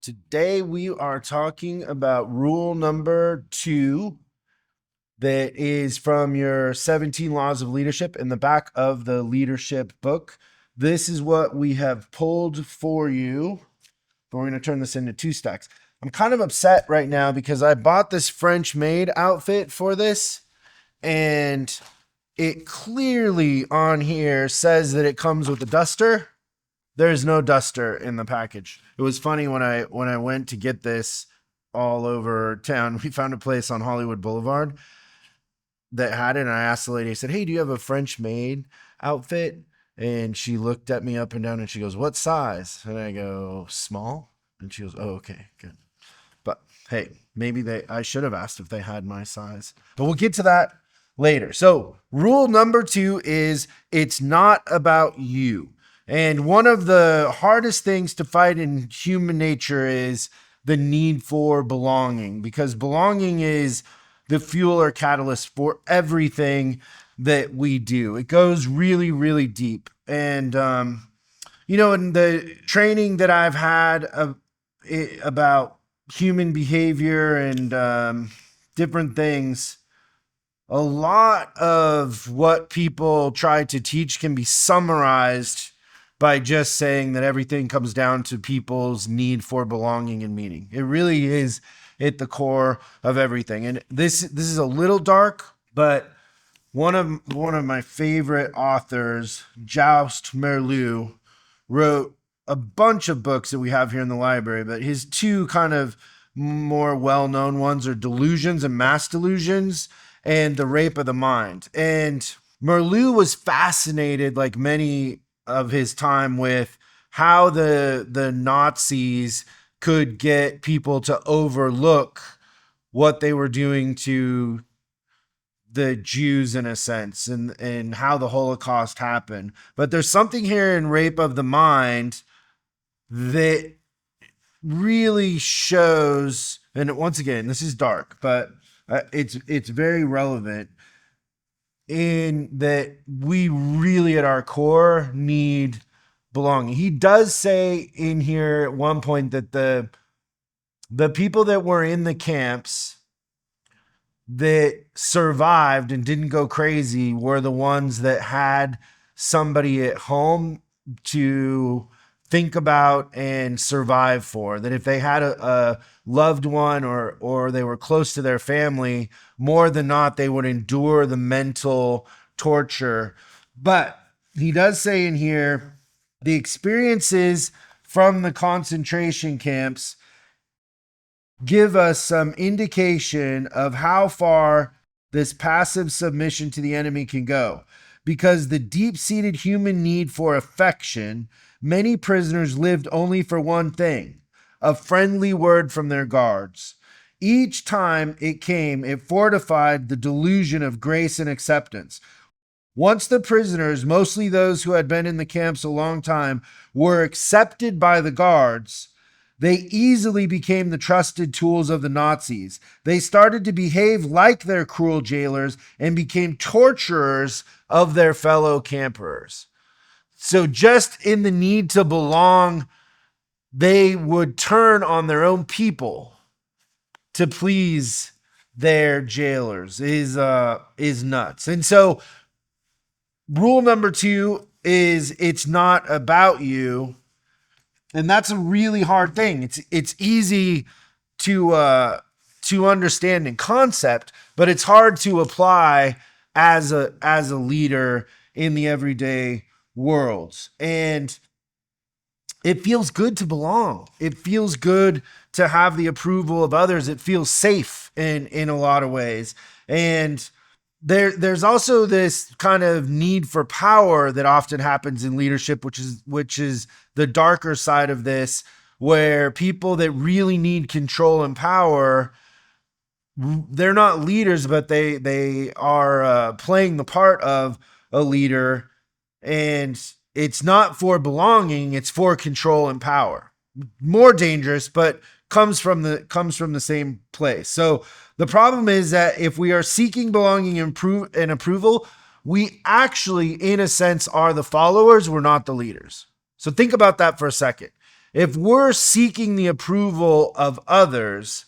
Today we are talking about rule number 2 that is from your 17 Laws of Leadership in the back of the leadership book. This is what we have pulled for you. But we're going to turn this into 2 stacks. I'm kind of upset right now because I bought this French maid outfit for this, and it clearly on here says that it comes with a duster. There's no duster in the package. It was funny when I went to get this all over town. We found a place on Hollywood Boulevard that had it, and I asked the lady, I said, "Hey, do you have a French maid outfit?" And she looked at me up and down and she goes, "What size?" And I go, "Small." And she goes, "Oh, okay, good." But hey, maybe I should have asked if they had my size. But we'll get to that later. So rule number 2 is it's not about you. And one of the hardest things to fight in human nature is the need for belonging, because belonging is the fuel or catalyst for everything that we do. It goes really, really deep. And, in the training that I've had about human behavior and different things, a lot of what people try to teach can be summarized by just saying that everything comes down to people's need for belonging and meaning. It really is at the core of everything. And this is a little dark, but one of my favorite authors, Joost Meerloo, wrote a bunch of books that we have here in the library, but his 2 kind of more well-known ones are Delusions and Mass Delusions and The Rape of the Mind. And Meerloo was fascinated, like many of his time, with how the Nazis could get people to overlook what they were doing to the Jews in a sense, and how the Holocaust happened. But there's something here in Rape of the Mind that really shows, and once again, this is dark, but it's very relevant, in that we really at our core need belonging. He does say in here at one point that the people that were in the camps that survived and didn't go crazy were the ones that had somebody at home to think about and survive for. That if they had a loved one or they were close to their family, more than not, they would endure the mental torture. But he does say in here, the experiences from the concentration camps give us some indication of how far this passive submission to the enemy can go. Because the deep-seated human need for affection, many prisoners lived only for one thing: a friendly word from their guards. Each time it came, it fortified the delusion of grace and acceptance. Once the prisoners, mostly those who had been in the camps a long time, were accepted by the guards, they easily became the trusted tools of the Nazis. They started to behave like their cruel jailers and became torturers of their fellow campers. So just in the need to belong, they would turn on their own people to please their jailers. Is nuts. And so rule number 2 is it's not about you. And that's a really hard thing. It's easy to understand in concept, but it's hard to apply as a leader in the everyday world. And it feels good to belong. It feels good to have the approval of others. It feels safe in a lot of ways. And there's also this kind of need for power that often happens in leadership, which is the darker side of this, where people that really need control and power, they're not leaders, but they are playing the part of a leader, and it's not for belonging, it's for control and power. More dangerous, but comes from the same place. So the problem is that if we are seeking belonging and approval, we actually, in a sense, are the followers. We're not the leaders. So think about that for a second. If we're seeking the approval of others,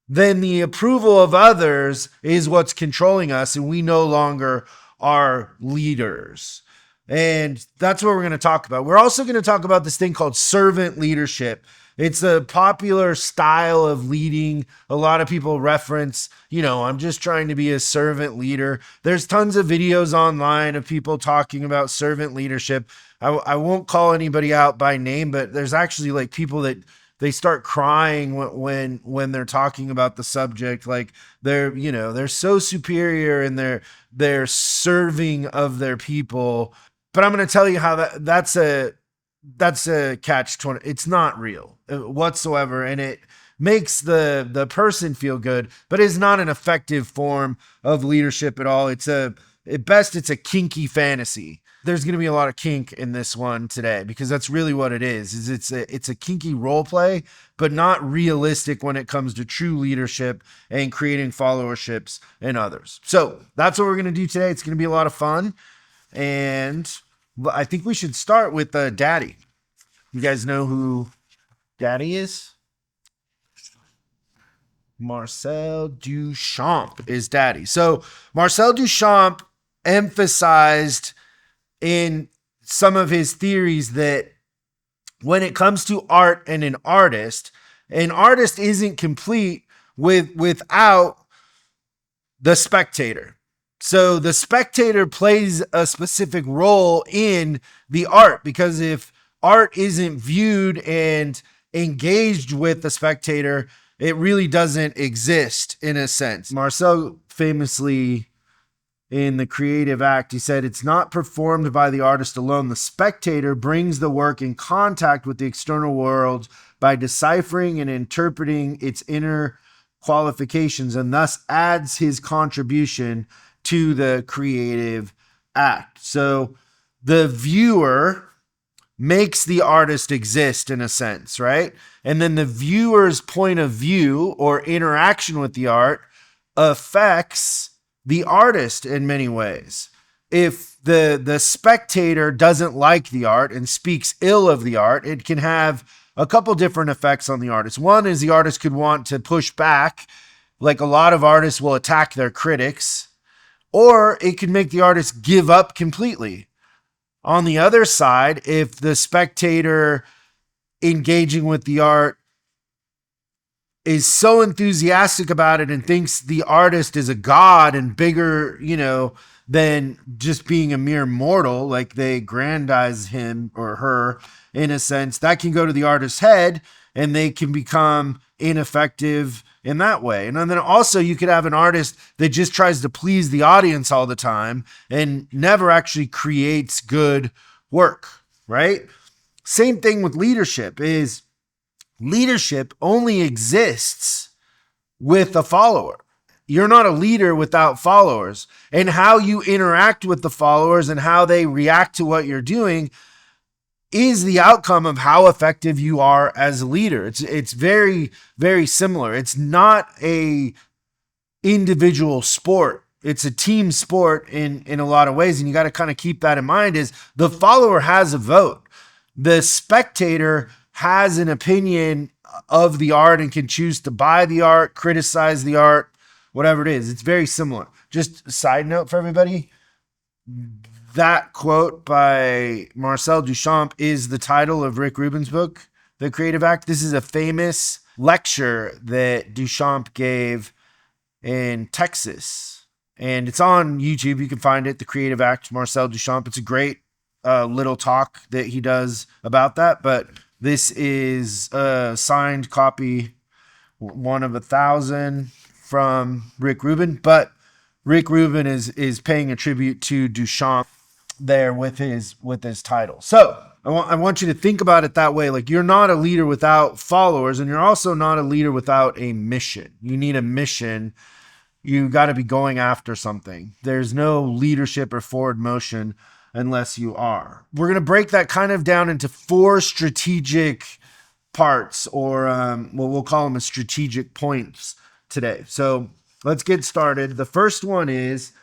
then the approval of others is what's controlling us, and we no longer are leaders. And that's what we're going to talk about. We're also going to talk about this thing called servant leadership. It's a popular style of leading. A lot of people reference, I'm just trying to be a servant leader. There's tons of videos online of people talking about servant leadership. I won't call anybody out by name, but there's actually like people that they start crying when they're talking about the subject. Like they're so superior and they're serving of their people. But I'm going to tell you how that's a catch-20. It's not real whatsoever, and it makes the person feel good, but it's not an effective form of leadership at all. At best, it's a kinky fantasy. There's going to be a lot of kink in this one today because that's really what it is it's a kinky role play, but not realistic when it comes to true leadership and creating followerships in others. So that's what we're going to do today. It's going to be a lot of fun. And I think we should start with Daddy. You guys know who Daddy is? Marcel Duchamp is Daddy. So Marcel Duchamp emphasized in some of his theories that when it comes to art and an artist isn't complete without the spectator. So the spectator plays a specific role in the art, because if art isn't viewed and engaged with the spectator, it really doesn't exist in a sense. Marcel famously, in the creative act, he said, "It's not performed by the artist alone. The spectator brings the work in contact with the external world by deciphering and interpreting its inner qualifications, and thus adds his contribution to the creative act." So the viewer makes the artist exist in a sense, right? And then the viewer's point of view or interaction with the art affects the artist in many ways. If the spectator doesn't like the art and speaks ill of the art, it can have a couple different effects on the artist. One is the artist could want to push back, like a lot of artists will attack their critics, or it could make the artist give up completely. On the other side, if the spectator engaging with the art is so enthusiastic about it and thinks the artist is a god and bigger, than just being a mere mortal, like they aggrandize him or her in a sense, that can go to the artist's head and they can become ineffective in that way. And then also you could have an artist that just tries to please the audience all the time and never actually creates good work, right? Same thing with leadership. Is leadership only exists with a follower. You're not a leader without followers, and how you interact with the followers and how they react to what you're doing is the outcome of how effective you are as a leader. It's very, very similar. It's not a individual sport. It's a team sport in a lot of ways. And you got to kind of keep that in mind. Is the follower has a vote. The spectator has an opinion of the art and can choose to buy the art, criticize the art, whatever it is. It's very similar. Just a side note for everybody. That quote by Marcel Duchamp is the title of Rick Rubin's book, The Creative Act. This is a famous lecture that Duchamp gave in Texas, and it's on YouTube. You can find it, The Creative Act, Marcel Duchamp. It's a great little talk that he does about that, but this is a signed copy, one of 1,000 from Rick Rubin, but Rick Rubin is paying a tribute to Duchamp there with his title. So I want you to think about it that way. Like, you're not a leader without followers, and you're also not a leader without a mission. You need a mission. You got to be going after something. There's no leadership or forward motion unless you are. We're going to break that kind of down into 4 strategic parts, or we'll call them strategic points today. So let's get started. The first one is